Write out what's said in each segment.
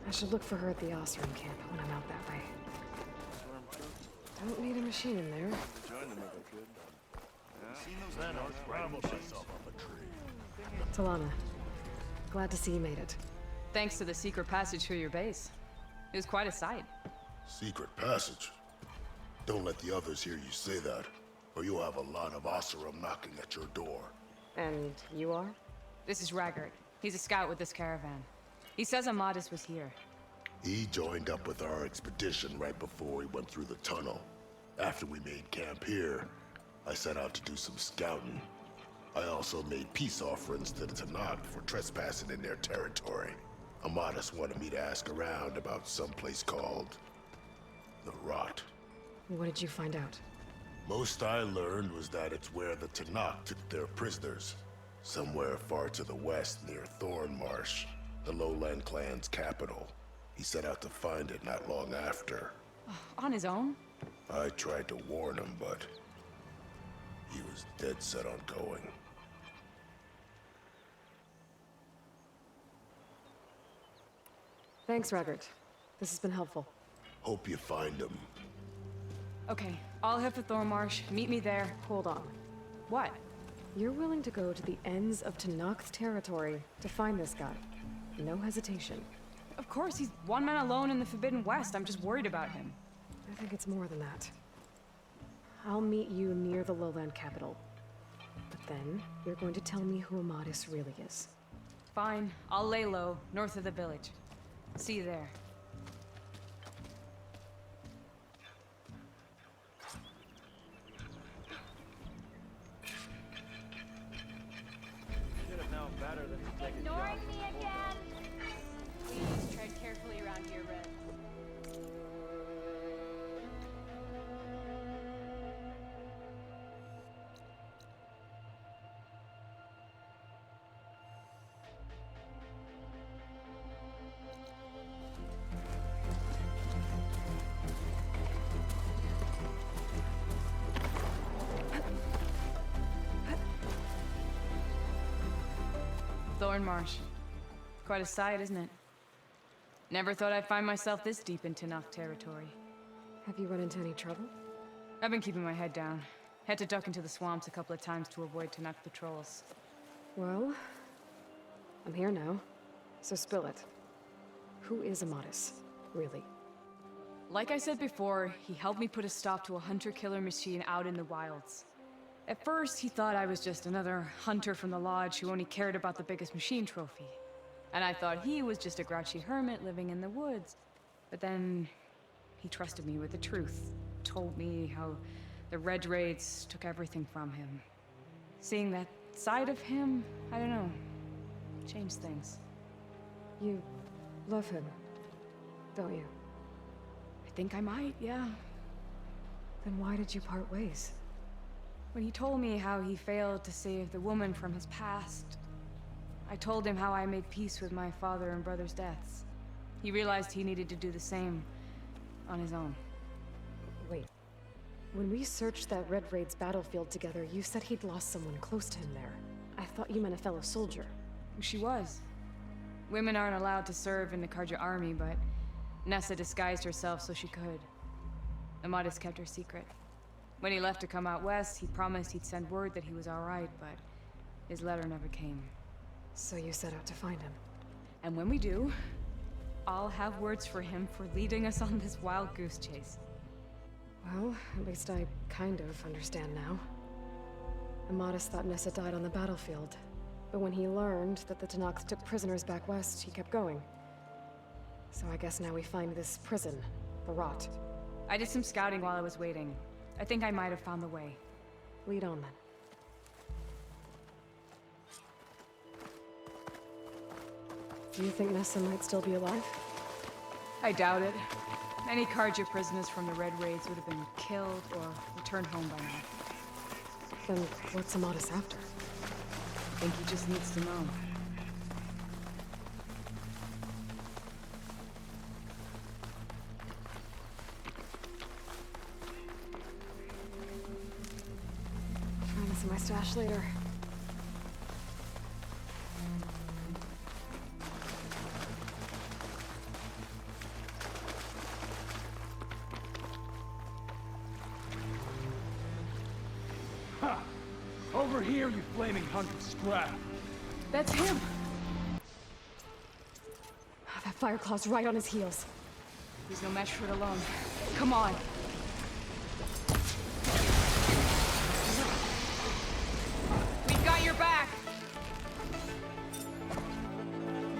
I should look for her at the Osram camp when I'm out that way. Don't need a machine in there. Talana, glad to see you made it. Thanks to the secret passage through your base. It was quite a sight. Secret passage? Don't let the others hear you say that, or you'll have a lot of Oseram knocking at your door. And you are? This is Raggart. He's a scout with this caravan. He says Amadis was here. He joined up with our expedition right before we went through the tunnel. After we made camp here, I set out to do some scouting. I also made peace offerings to the Tanakh for trespassing in their territory. Amadis wanted me to ask around about some place called the Rot. What did you find out? Most I learned was that it's where the Tanakh took their prisoners. Somewhere far to the west near Thornmarsh, the Lowland clan's capital. He set out to find it not long after. On his own? I tried to warn him, but he was dead set on going. Thanks, Raggart. This has been helpful. Hope you find him. Okay, I'll head for Thornmarsh. Meet me there. Hold on. What? You're willing to go to the ends of Tanakh's territory to find this guy. No hesitation. Of course, he's one man alone in the Forbidden West. I'm just worried about him. I think it's more than that. I'll meet you near the lowland capital. But then, you're going to tell me who Amadis really is. Fine, I'll lay low, north of the village. See you there. Ignoring me again? Please tread carefully around here, Red. Thornmarsh. Quite a sight, isn't it? Never thought I'd find myself this deep in Tanakh territory. Have you run into any trouble? I've been keeping my head down. Had to duck into the swamps a couple of times to avoid Tanakh patrols. Well, I'm here now, so spill it. Who is Amadis, really? Like I said before, he helped me put a stop to a hunter-killer machine out in the wilds. At first, he thought I was just another hunter from the lodge who only cared about the biggest machine trophy. And I thought he was just a grouchy hermit living in the woods. But then, he trusted me with the truth. Told me how the Red Raids took everything from him. Seeing that side of him, I don't know, changed things. You love him, don't you? I think I might, yeah. Then why did you part ways? When he told me how he failed to save the woman from his past, I told him how I made peace with my father and brother's deaths. He realized he needed to do the same on his own. Wait. When we searched that Red Raid's battlefield together, you said he'd lost someone close to him there. I thought you meant a fellow soldier. She was. Women aren't allowed to serve in the Karja army, but Nessa disguised herself so she could. Amadis kept her secret. When he left to come out west, he promised he'd send word that he was all right, but his letter never came. So you set out to find him? And when we do, I'll have words for him for leading us on this wild goose chase. Well, at least I kind of understand now. Amadis thought Nessa died on the battlefield, but when he learned that the Tanakhs took prisoners back west, he kept going. So I guess now we find this prison, the Rot. I did some scouting while I was waiting. I think I might have found the way. Lead on, then. Do you think Nessa might still be alive? I doubt it. Any Karja prisoners from the Red Raids would have been killed or returned home by now. Then what's Amadis after? I think he just needs to know. Find this in my stash later. Over here, you flaming hunk of scrap! That's him! That Fireclaw's right on his heels. He's no match for it alone. Come on! We've got your back!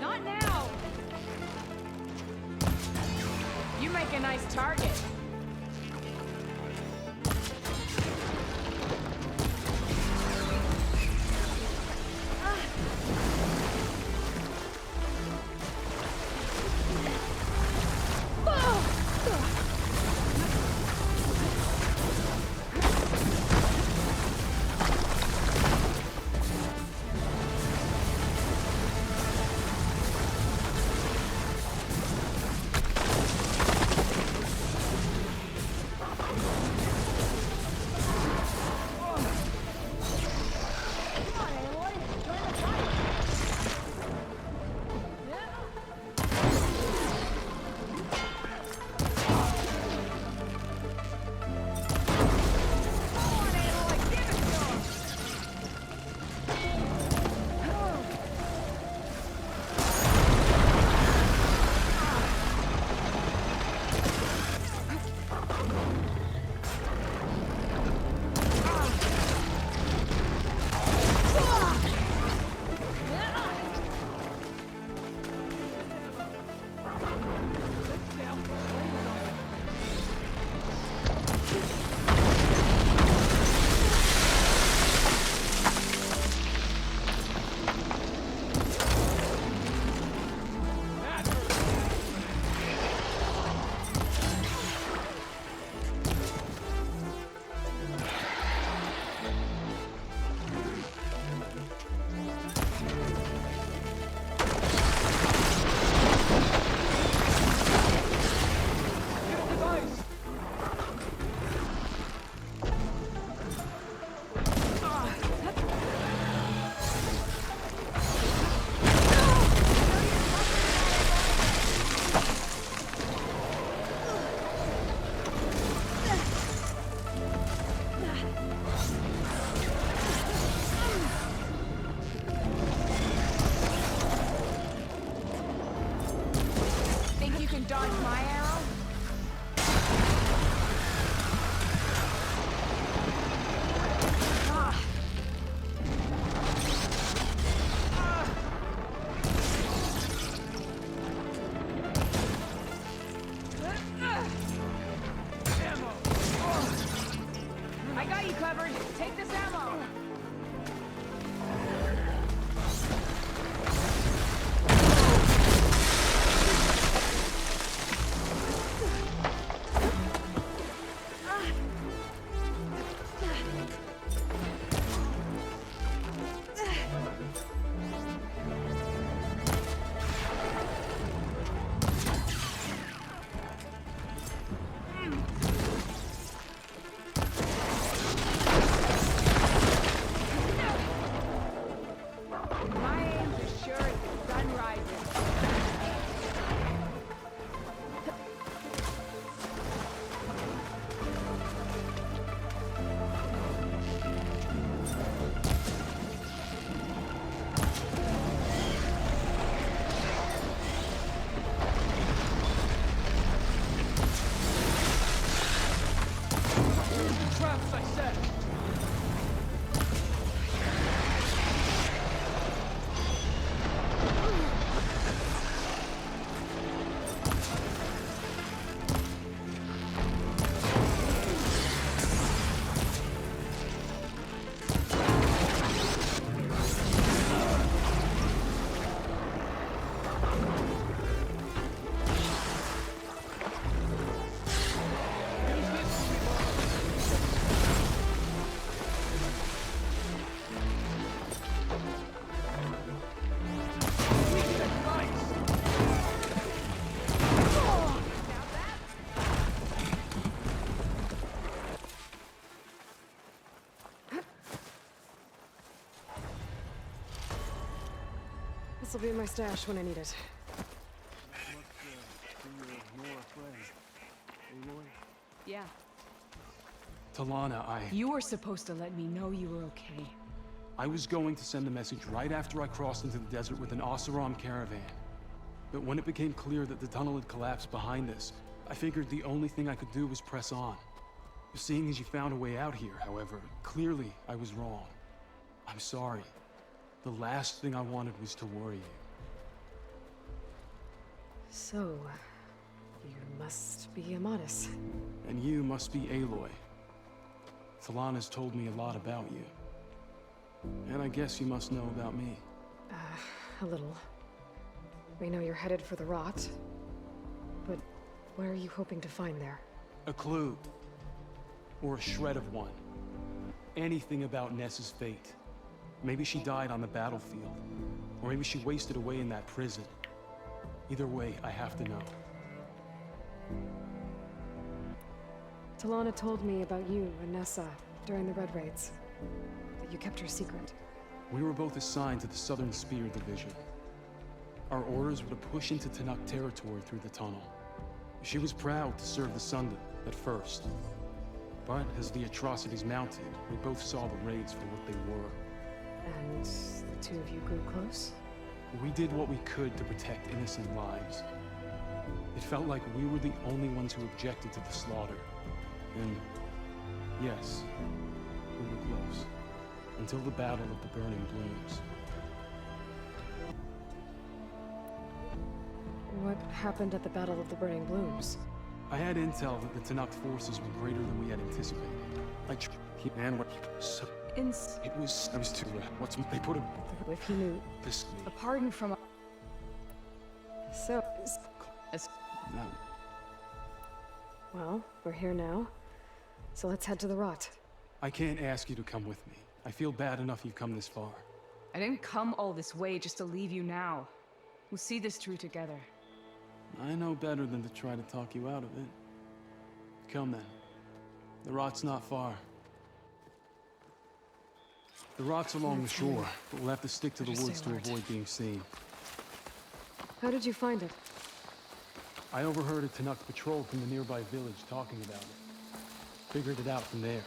Not now! You make a nice target. Dodge my arrow? I got you covered. Take this ammo. Traps, I said! This'll be in my stash when I need it. Yeah. Talana, You were supposed to let me know you were okay. I was going to send the message right after I crossed into the desert with an Oseram caravan. But when it became clear that the tunnel had collapsed behind us, I figured the only thing I could do was press on. Seeing as you found a way out here, however, clearly I was wrong. I'm sorry. The last thing I wanted was to worry you. So, you must be Amatis. And you must be Aloy. Talana's told me a lot about you. And I guess you must know about me. A little. We know you're headed for the rot. But what are you hoping to find there? A clue. Or a shred of one. Anything about Ness's fate. Maybe she died on the battlefield. Or maybe she wasted away in that prison. Either way, I have to know. Talana told me about you and Nessa during the Red Raids. That you kept her secret. We were both assigned to the Southern Spear Division. Our orders were to push into Tanakh territory through the tunnel. She was proud to serve the Sundom at first. But as the atrocities mounted, we both saw the raids for what they were. And the two of you grew close? We did what we could to protect innocent lives. It felt like we were the only ones who objected to the slaughter. And yes, we were close. Until the Battle of the Burning Blooms. What happened at the Battle of the Burning Blooms? I had intel that the Tanakh forces were greater than we had anticipated. I was too what's they put him If he knew. this A pardon from... So, no. well, we're here now. So let's head to the rot. I can't ask you to come with me. I feel bad enough you've come this far. I didn't come all this way just to leave you now. We'll see this through together. I know better than to try to talk you out of it. Come then. The rot's not far. The rot's along the shore, but we'll have to stick to the Better woods stay to alert. avoid being seen. How did you find it? I overheard a Tanakh patrol from the nearby village talking about it. Figured it out from there.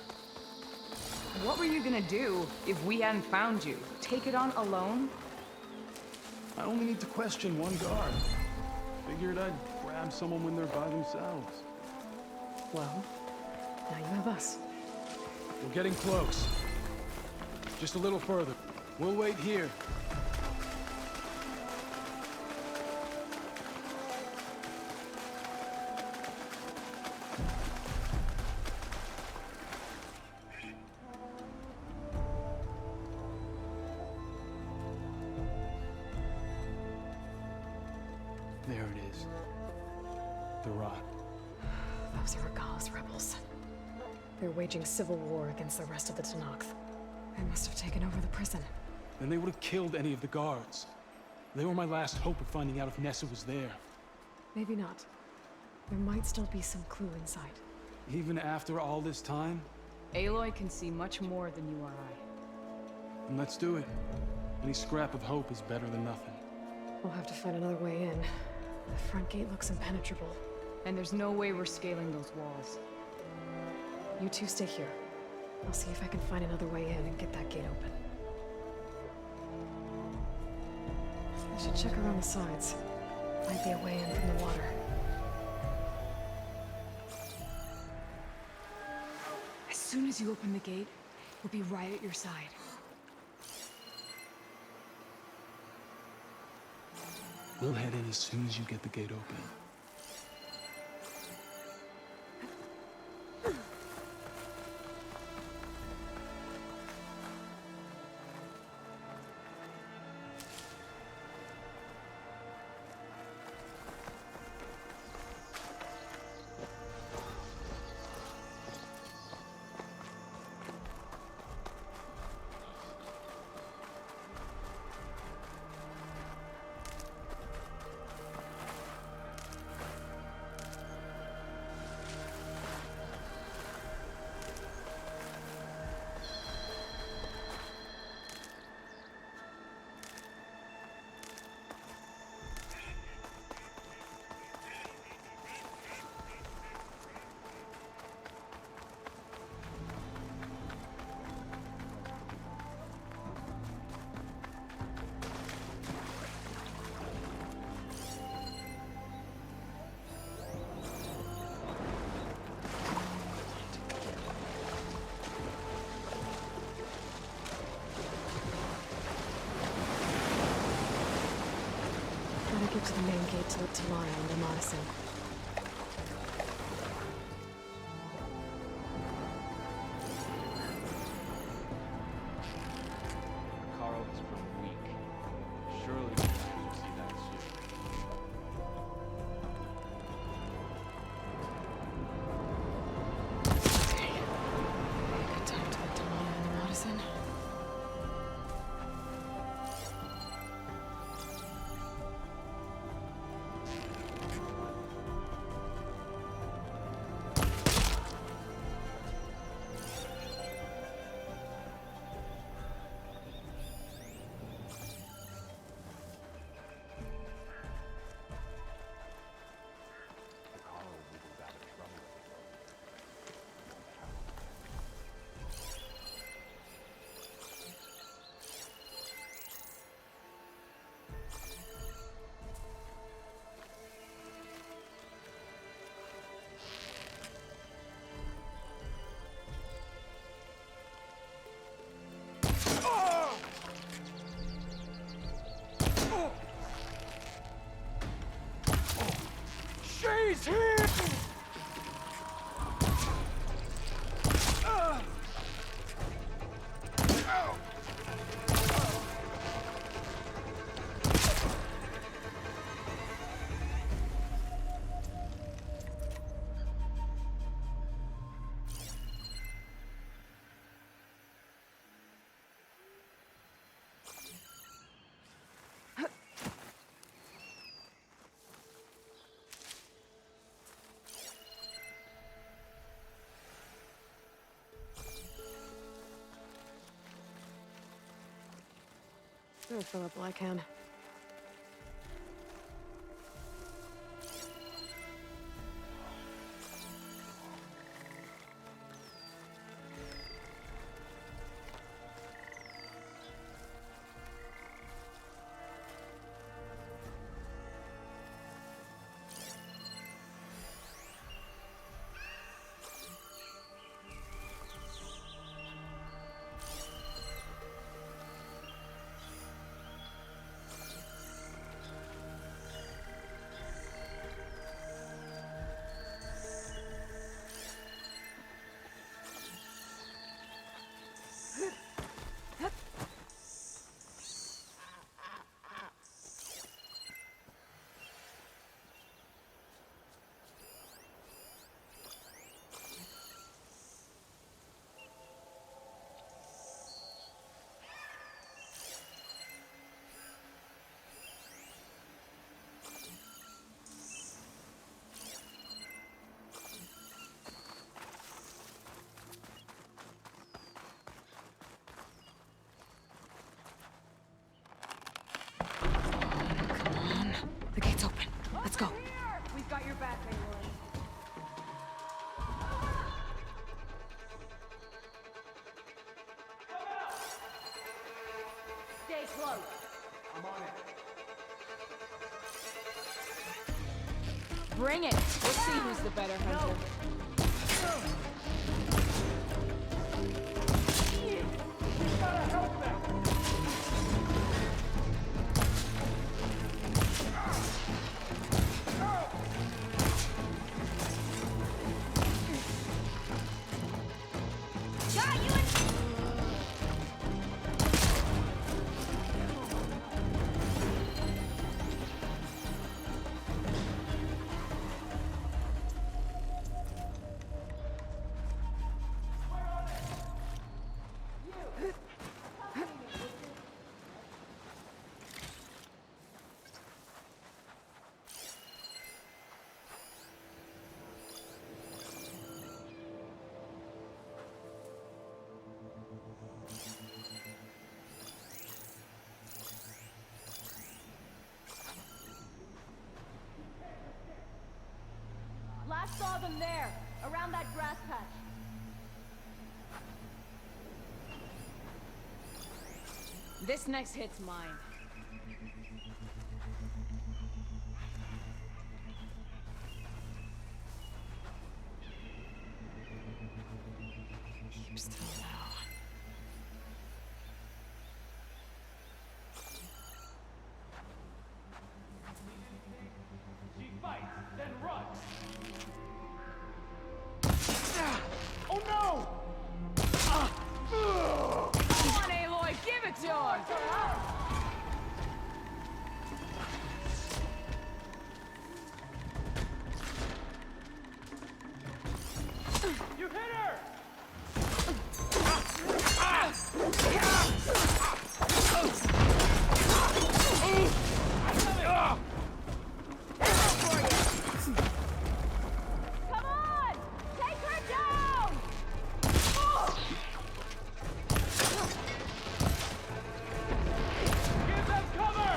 What were you gonna do if we hadn't found you? Take it on alone? I only need to question one guard. Figured I'd grab someone when they're by themselves. Well, now you have us. We're getting close. Just a little further. We'll wait here. There it is. The rot. Those Irregalis rebels. They're waging civil war against the rest of the Tanakh. They must have taken over the prison. Then they would have killed any of the guards. They were my last hope of finding out if Nessa was there. Maybe not. There might still be some clue inside. Even after all this time? Aloy can see much more than you or I. And let's do it. Any scrap of hope is better than nothing. We'll have to find another way in. The front gate looks impenetrable. And there's no way we're scaling those walls. You two stay here. I'll see if I can find another way in and get that gate open. I should check around the sides. Might be a way in from the water. As soon as you open the gate, we'll be right at your side. We'll head in as soon as you get the gate open. the main gate to Talana and Madison. Carl is from weak. Surely we will see that soon. Good time to let Talana and Madison. Carl will be out of trouble. She's here! Go, Philip, while I can. The gate's open. Let's go. We've got your back, Aloy. Stay close. Bring it! We'll see who's the better hunter. Last saw them there, around that grass patch. This next hit's mine. Keep still now. You hit her! Come on! Take her down! Give them cover!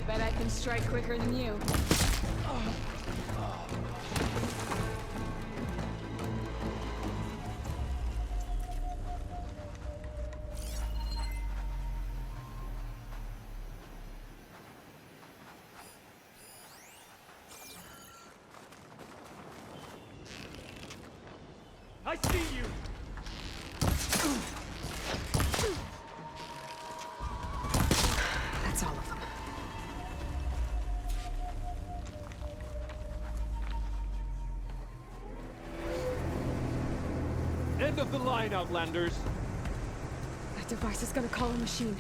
Bet I can strike quicker than you. I see you! That's all of them. End of the line, Outlanders! That device is gonna call a machine.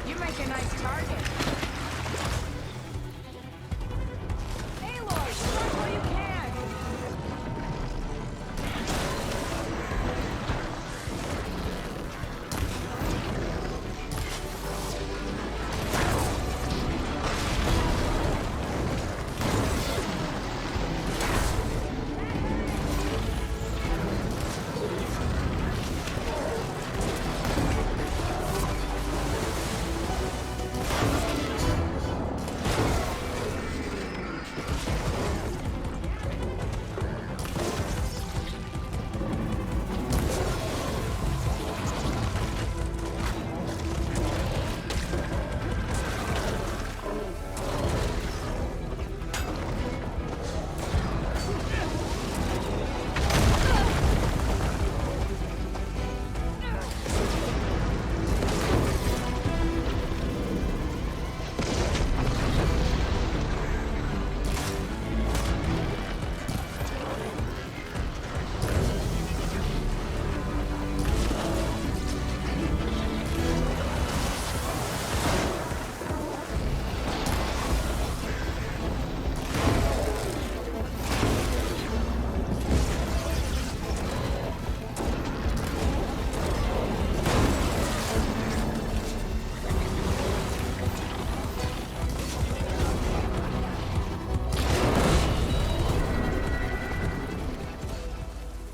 You make a nice target. Aloy, strike while you can!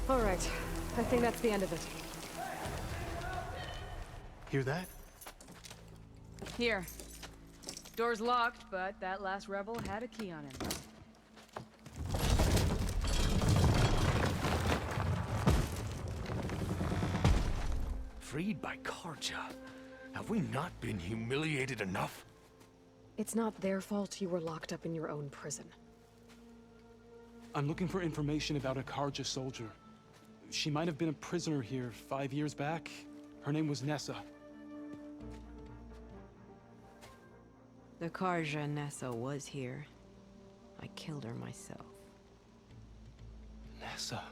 All right. I think that's the end of it. Hear that? Here. Door's locked, but that last rebel had a key on him. Freed by Karja? Have we not been humiliated enough? It's not their fault you were locked up in your own prison. I'm looking for information about a Karja soldier. She might have been a prisoner here 5 years back. Her name was Nessa. The Karja Nessa was here. I killed her myself. Nessa?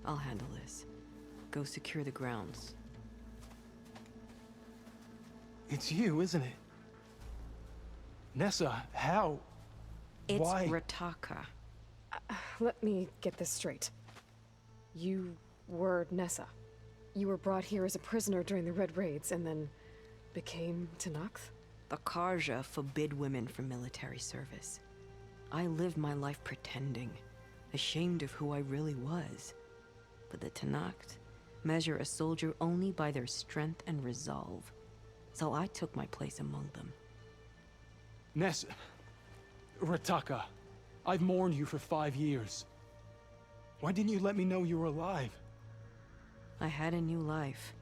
I'll handle this. Go secure the grounds. It's you, isn't it? Nessa, how? It's Why? Rataka. Let me get this straight. You were Nessa. You were brought here as a prisoner during the Red Raids and then became Tenakth? The Karja forbid women from military service. I lived my life pretending, ashamed of who I really was. But the Tenakth measure a soldier only by their strength and resolve. so I took my place among them. Ness... Rataka, I've mourned you for 5 years. Why didn't you let me know you were alive? I had a new life.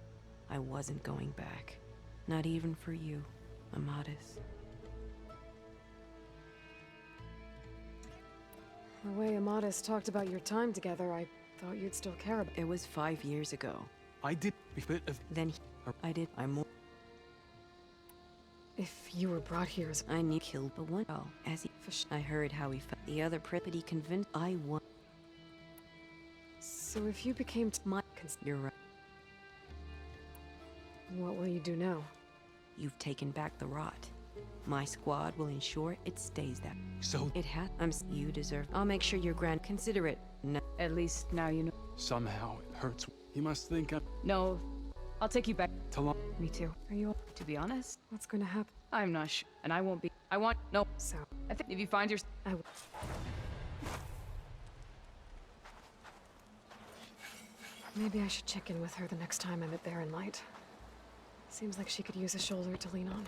I wasn't going back. Not even for you, Amadis. The way Amadis talked about your time together, I thought you'd still care about. It was 5 years ago. I did a bit of... Then I did. If you were brought here as I knew killed but one. Oh, as he I heard how he felt. The other Pripity convinced I won. So if you became You're right. what will you do now? You've taken back the rot. My squad will ensure it stays that. So... It has. You deserve. I'll make sure your grand. Consider it. No. At least now you know. Somehow it hurts. He must think I'm... No, I'll take you back. Talon... Me too. Are you? To be honest, What's going to happen? I'm not sure. And I won't be. I want. No. So, I think if you find your. I. Maybe I should check in with her the next time I'm at Barren Light. Seems like she could use a shoulder to lean on.